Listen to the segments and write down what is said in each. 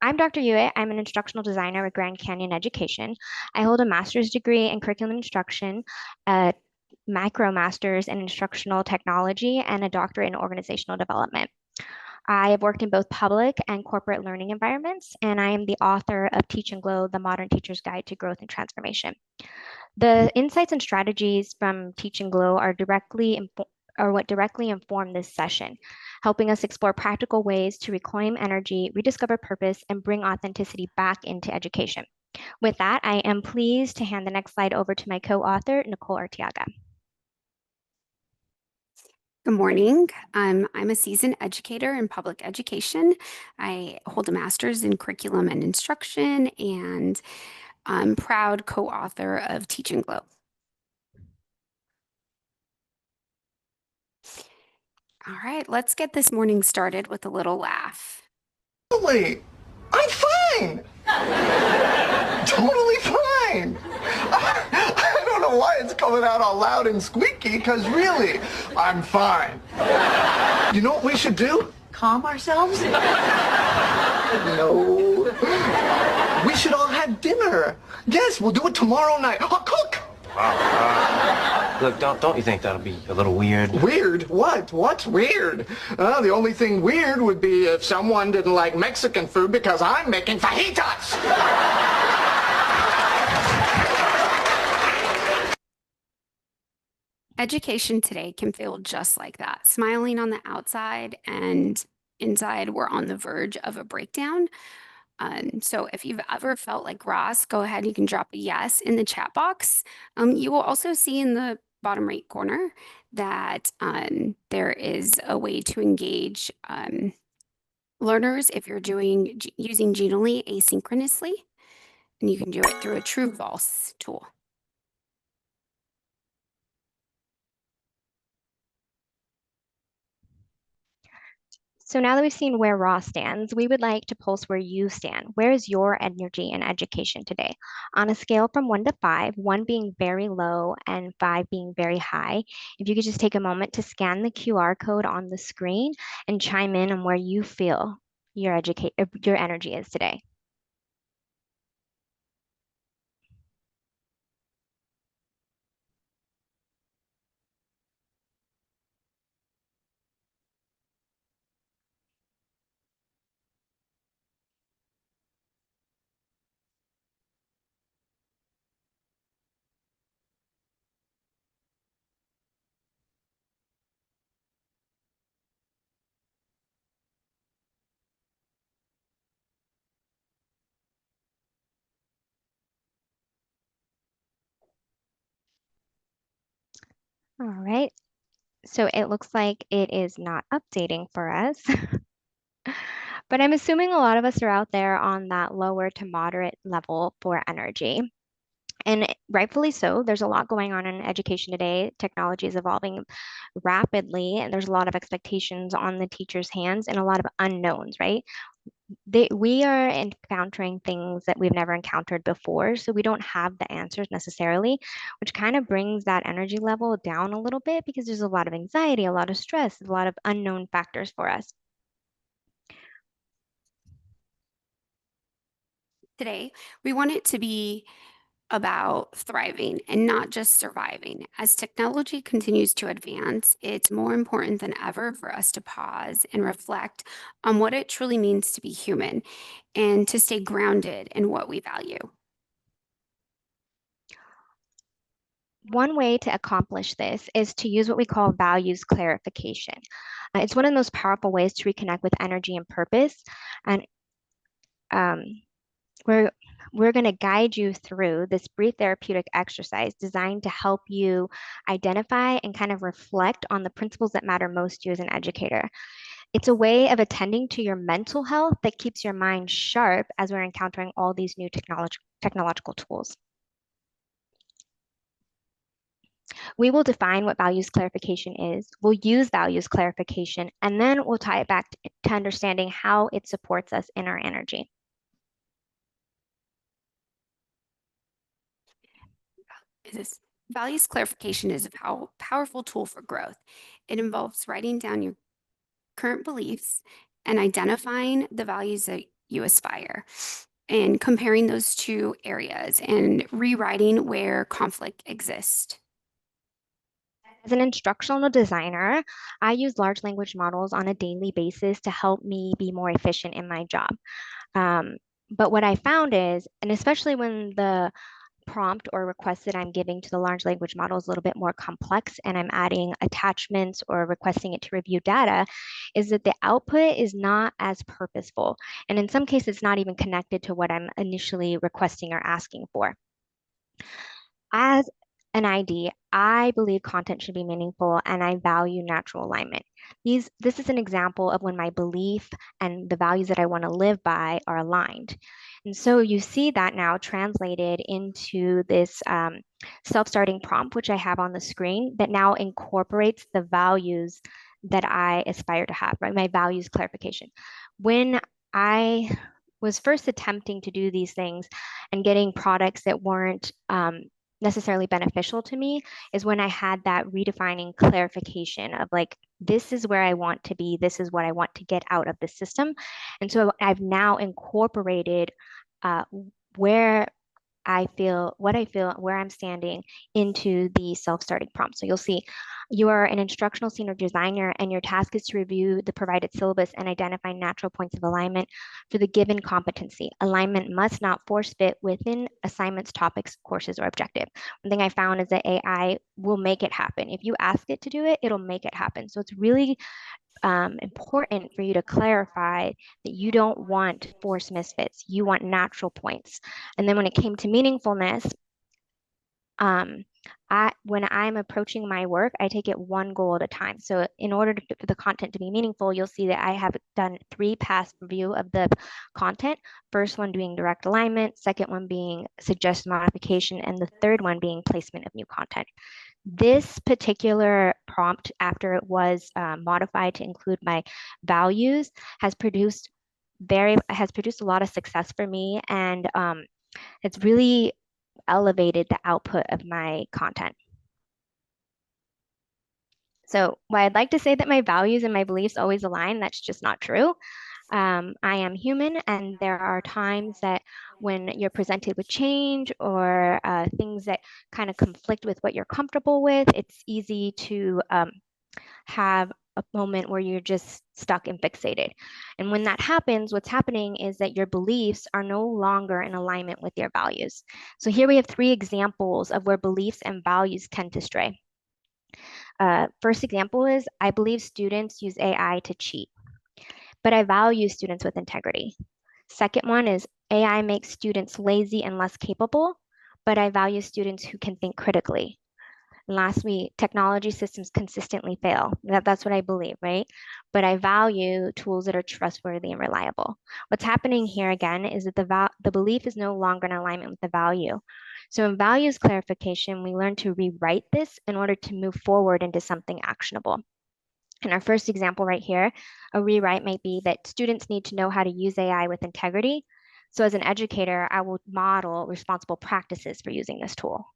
I'm Dr. Youatt. I'm an instructional designer with Grand Canyon Education. I hold a master's degree in curriculum instruction, a macro master's in instructional technology, and a doctorate in organizational development. I have worked in both public and corporate learning environments, and I am the author of Teach and Glow, the Modern Teacher's Guide to Growth and Transformation. The insights and strategies from Teach and Glow are what directly inform this session, helping us explore practical ways to reclaim energy, rediscover purpose, and bring authenticity back into education. With that, I am pleased to hand the next slide over to my co-author, Nicole Arteaga. Good morning. I'm a seasoned educator in public education. I hold a master's in curriculum and instruction, and I'm proud co-author of Teach and Glow. All right, let's get this morning started with a little laugh. Totally. I'm fine. Totally fine. I don't know why it's coming out all loud and squeaky, because really, I'm fine. You know what we should do? Calm ourselves? No. We should all have dinner. Yes, we'll do it tomorrow night. I'll cook. Look, don't you think that'll be a little weird? Weird? What? What's weird? The only thing weird would be if someone didn't like Mexican food because I'm making fajitas. Education today can feel just like that, smiling on the outside and inside we're on the verge of a breakdown. So if you've ever felt like Ross, go ahead, you can drop a yes in the chat box. You will also see in the bottom right corner that there is a way to engage learners if you're using Genially asynchronously, and you can do it through a true/false tool. So now that we've seen where Ross stands, we would like to pulse where you stand. Where is your energy in education today? On a scale from 1 to 5, 1 being very low and 5 being very high, if you could just take a moment to scan the QR code on the screen and chime in on where you feel your energy is today. All right. So it looks like it is not updating for us. But I'm assuming a lot of us are out there on that lower to moderate level for energy. And rightfully so, there's a lot going on in education today. Technology is evolving rapidly, and there's a lot of expectations on the teacher's hands and a lot of unknowns, right? We are encountering things that we've never encountered before, so we don't have the answers necessarily, which kind of brings that energy level down a little bit because there's a lot of anxiety, a lot of stress, a lot of unknown factors for us. Today, we want it to be about thriving and not just surviving. As technology continues to advance, it's more important than ever for us to pause and reflect on what it truly means to be human and to stay grounded in what we value. One way to accomplish this is to use what we call values clarification. It's one of the most powerful ways to reconnect with energy and purpose. And we're going to guide you through this brief therapeutic exercise designed to help you identify and kind of reflect on the principles that matter most to you as an educator. It's a way of attending to your mental health that keeps your mind sharp as we're encountering all these new technological tools. We will define what values clarification is. We'll use values clarification, and then we'll tie it back to understanding how it supports us in our energy. Values clarification is a powerful tool for growth. It involves writing down your current beliefs and identifying the values that you aspire, and comparing those two areas and rewriting where conflict exists. As an instructional designer, I use large language models on a daily basis to help me be more efficient in my job. But what I found is, and especially when the prompt or request that I'm giving to the large language model is a little bit more complex and I'm adding attachments or requesting it to review data, is that the output is not as purposeful. And in some cases, it's not even connected to what I'm initially requesting or asking for. As an ID, I believe content should be meaningful and I value natural alignment. This is an example of when my belief and the values that I want to live by are aligned. And so you see that now translated into this self-starting prompt, which I have on the screen, that now incorporates the values that I aspire to have, right? My values clarification. When I was first attempting to do these things and getting products that weren't necessarily beneficial to me is when I had that redefining clarification of like, this is where I want to be, this is what I want to get out of the system. And so I've now incorporated where I feel, where I'm standing into the self-starting prompt. So you'll see you are an instructional senior designer and your task is to review the provided syllabus and identify natural points of alignment for the given competency. Alignment must not force fit within assignments, topics, courses, or objective. One thing I found is that AI will make it happen. If you ask it to do it, it'll make it happen. So it's really important for you to clarify that you don't want forced misfits. You want natural points. And then when it came to meaningfulness, when I'm approaching my work, I take it one goal at a time. So in order for the content to be meaningful, you'll see that I have done 3 pass review of the content. First one being direct alignment, second one being suggest modification, and the third one being placement of new content. This particular prompt, after it was modified to include my values, has produced a lot of success for me, and it's really elevated the output of my content. So while I'd like to say that my values and my beliefs always align, that's just not true. I am human, and there are times that when you're presented with change or things that kind of conflict with what you're comfortable with, it's easy to have a moment where you're just stuck and fixated. And when that happens, what's happening is that your beliefs are no longer in alignment with your values. So here we have 3 examples of where beliefs and values tend to stray. First example is, I believe students use AI to cheat, but I value students with integrity. Second one is, AI makes students lazy and less capable, but I value students who can think critically. And lastly, technology systems consistently fail. That's what I believe, right? But I value tools that are trustworthy and reliable. What's happening here again is that the belief is no longer in alignment with the value. So in values clarification, we learn to rewrite this in order to move forward into something actionable. In our first example right here, a rewrite might be that students need to know how to use AI with integrity. So as an educator, I will model responsible practices for using this tool.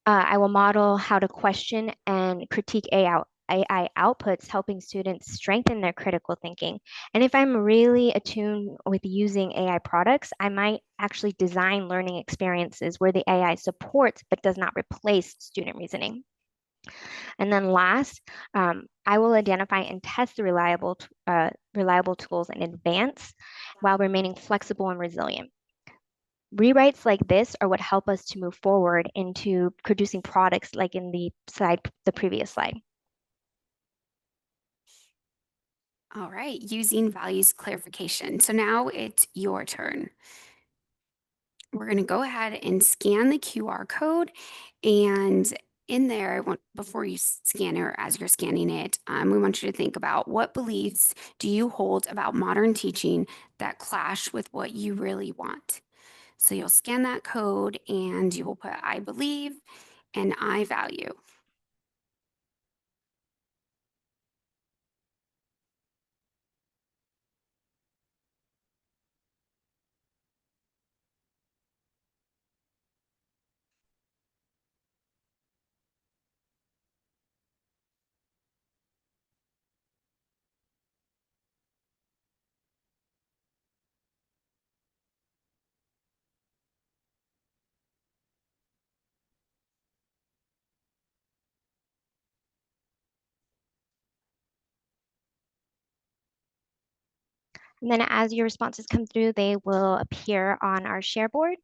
I will model how to question and critique AI outputs, helping students strengthen their critical thinking. And if I'm really attuned with using AI products, I might actually design learning experiences where the AI supports but does not replace student reasoning. And then last, I will identify and test the reliable tools in advance while remaining flexible and resilient. Rewrites like this are what help us to move forward into producing products like in the previous slide. All right, using values clarification. So now it's your turn. We're going to go ahead and scan the QR code, and in there, before you scan it or as you're scanning it, we want you to think about, what beliefs do you hold about modern teaching that clash with what you really want? So you'll scan that code and you will put I believe and I value. And then as your responses come through, they will appear on our share board.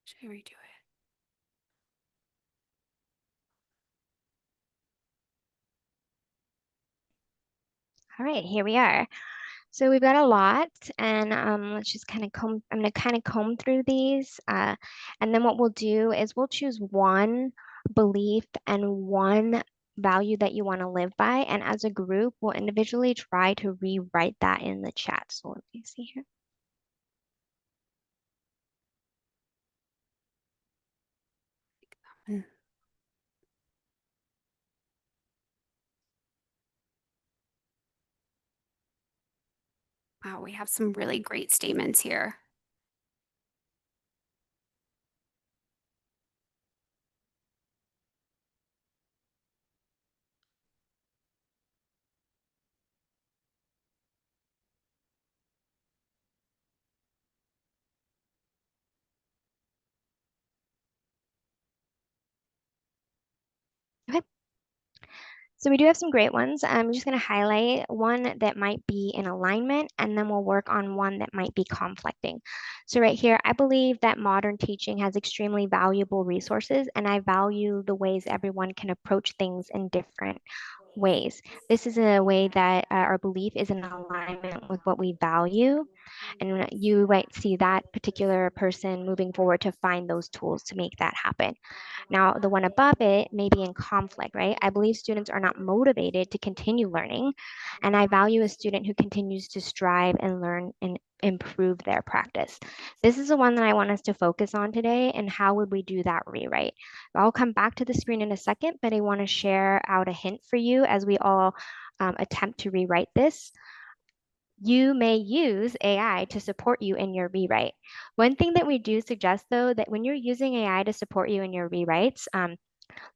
Should I redo it? All right, here we are. So we've got a lot, and let's just kind of comb. I'm going to kind of comb through these, and then what we'll do is we'll choose one belief and one value that you want to live by, and as a group, we'll individually try to rewrite that in the chat. So let me see here. Wow, we have some really great statements here. Okay. So we do have some great ones. I'm just going to highlight one that might be in alignment, and then we'll work on one that might be conflicting. So right here, I believe that modern teaching has extremely valuable resources, and I value the ways everyone can approach things in different ways. This is a way that our belief is in alignment with what we value. And you might see that particular person moving forward to find those tools to make that happen. Now, the one above it may be in conflict, right? I believe students are not motivated to continue learning, and I value a student who continues to strive and learn and improve their practice. This is the one that I want us to focus on today, and how would we do that rewrite? I'll come back to the screen in a second, but I want to share out a hint for you as we all attempt to rewrite this. You may use AI to support you in your rewrite. One thing that we do suggest, though, that when you're using AI to support you in your rewrites,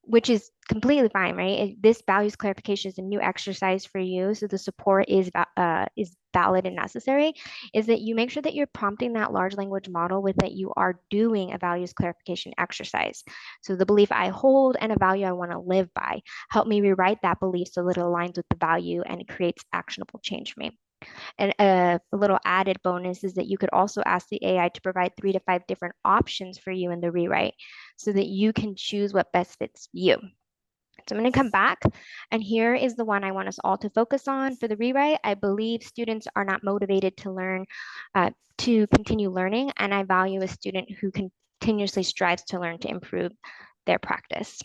which is completely fine, right? This values clarification is a new exercise for you, so the support is valid and necessary, is that you make sure that you're prompting that large language model with that you are doing a values clarification exercise. So the belief I hold and a value I want to live by, help me rewrite that belief so that it aligns with the value and it creates actionable change for me. And a little added bonus is that you could also ask the AI to provide 3 to 5 different options for you in the rewrite so that you can choose what best fits you. So I'm going to come back, and here is the one I want us all to focus on for the rewrite. I believe students are not motivated to learn, to continue learning, and I value a student who continuously strives to learn to improve their practice.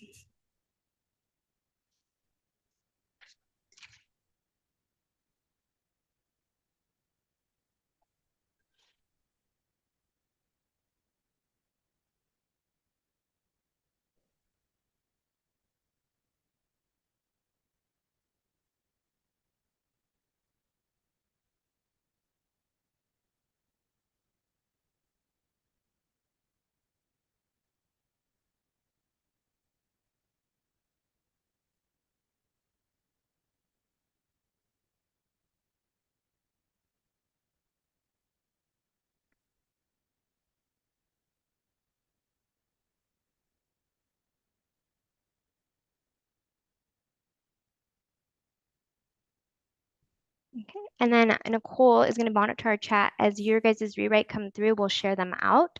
Okay, and then Nicole is going to monitor our chat as your guys' rewrite come through. We'll share them out.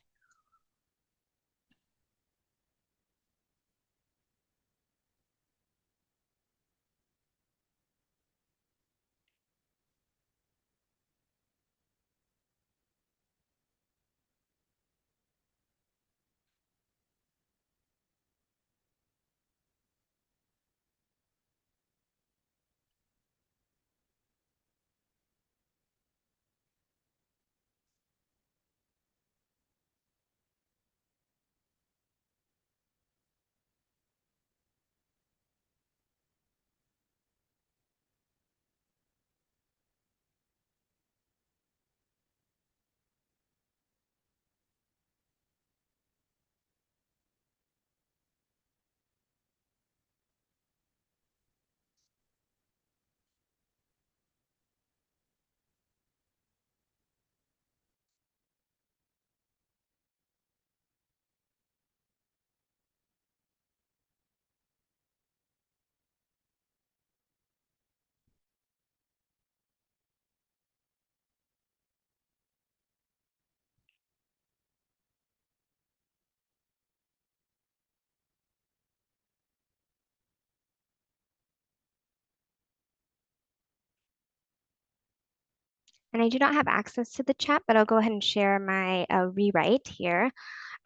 And I do not have access to the chat, but I'll go ahead and share my rewrite here.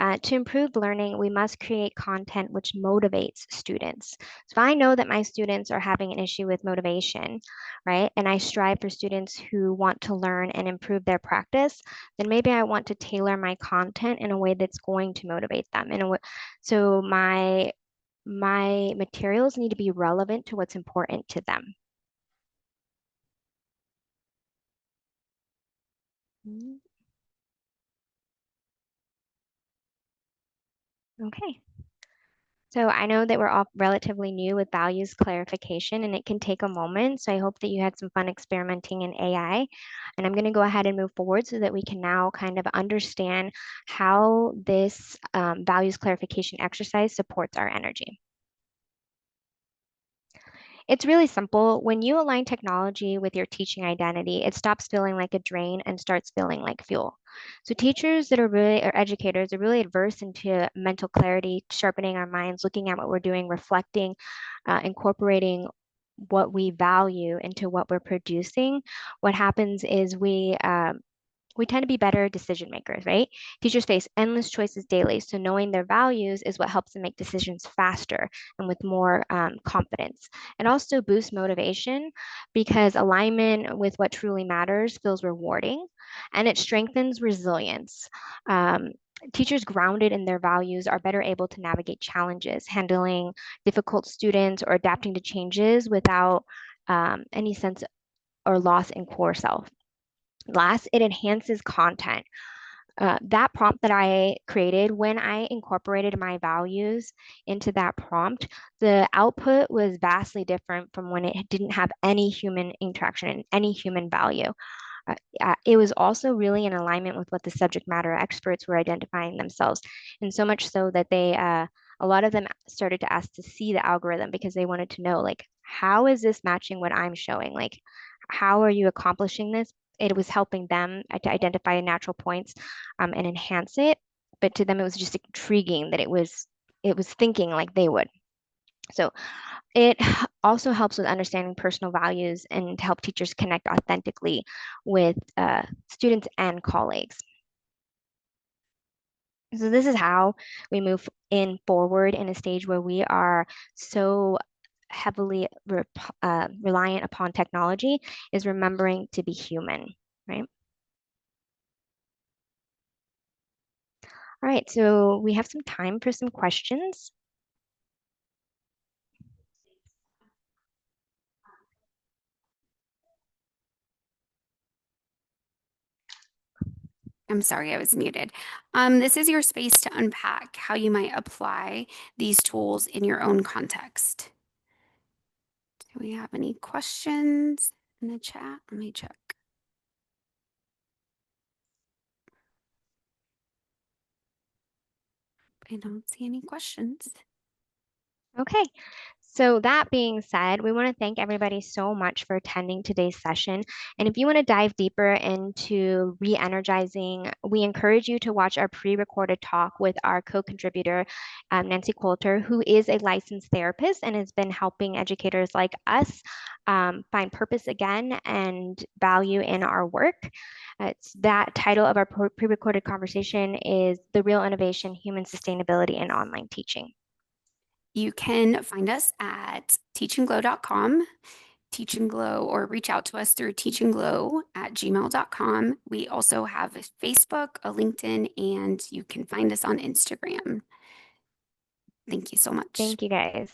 To improve learning, we must create content which motivates students. So if I know that my students are having an issue with motivation, right, and I strive for students who want to learn and improve their practice, then maybe I want to tailor my content in a way that's going to motivate them. So my materials need to be relevant to what's important to them. Okay. So I know that we're all relatively new with values clarification and it can take a moment. So I hope that you had some fun experimenting in AI. And I'm going to go ahead and move forward so that we can now kind of understand how this values clarification exercise supports our energy. It's really simple. When you align technology with your teaching identity, it stops feeling like a drain and starts feeling like fuel. So teachers that are really, or educators are really adverse into mental clarity, sharpening our minds, looking at what we're doing, reflecting, incorporating what we value into what we're producing. What happens is we tend to be better decision makers, right? Teachers face endless choices daily, so knowing their values is what helps them make decisions faster and with more confidence. It also boosts motivation because alignment with what truly matters feels rewarding, and it strengthens resilience. Teachers grounded in their values are better able to navigate challenges, handling difficult students or adapting to changes without any sense or loss in core self. Last, it enhances content. That prompt that I created, when I incorporated my values into that prompt, the output was vastly different from when it didn't have any human interaction and any human value. It was also really in alignment with what the subject matter experts were identifying themselves, and so much so that a lot of them started to ask to see the algorithm because they wanted to know, like, how is this matching what I'm showing? Like, how are you accomplishing this? It was helping them to identify natural points and enhance it. But to them, it was just intriguing that it was thinking like they would. So it also helps with understanding personal values and to help teachers connect authentically with students and colleagues. So this is how we move forward in a stage where we are so heavily reliant upon technology, is remembering to be human, right? All right, so we have some time for some questions. I'm sorry, I was muted. This is your space to unpack how you might apply these tools in your own context. Do we have any questions in the chat? Let me check. I don't see any questions. Okay, So that being said, we want to thank everybody so much for attending today's session. And if you want to dive deeper into re-energizing, we encourage you to watch our pre-recorded talk with our co-contributor, 𝗀𝗫cy 𝗂𝘀𝗃, who is a licensed therapist and has been helping educators like us find purpose again and value in our work. It's that title of our pre-recorded conversation is The Real Innovation, Human Sustainability in Online Teaching. You can find us at teachandglow.com, teachandglow, or reach out to us through teachandglow@gmail.com. We also have a Facebook, a LinkedIn, and you can find us on Instagram. Thank you so much. Thank you, guys.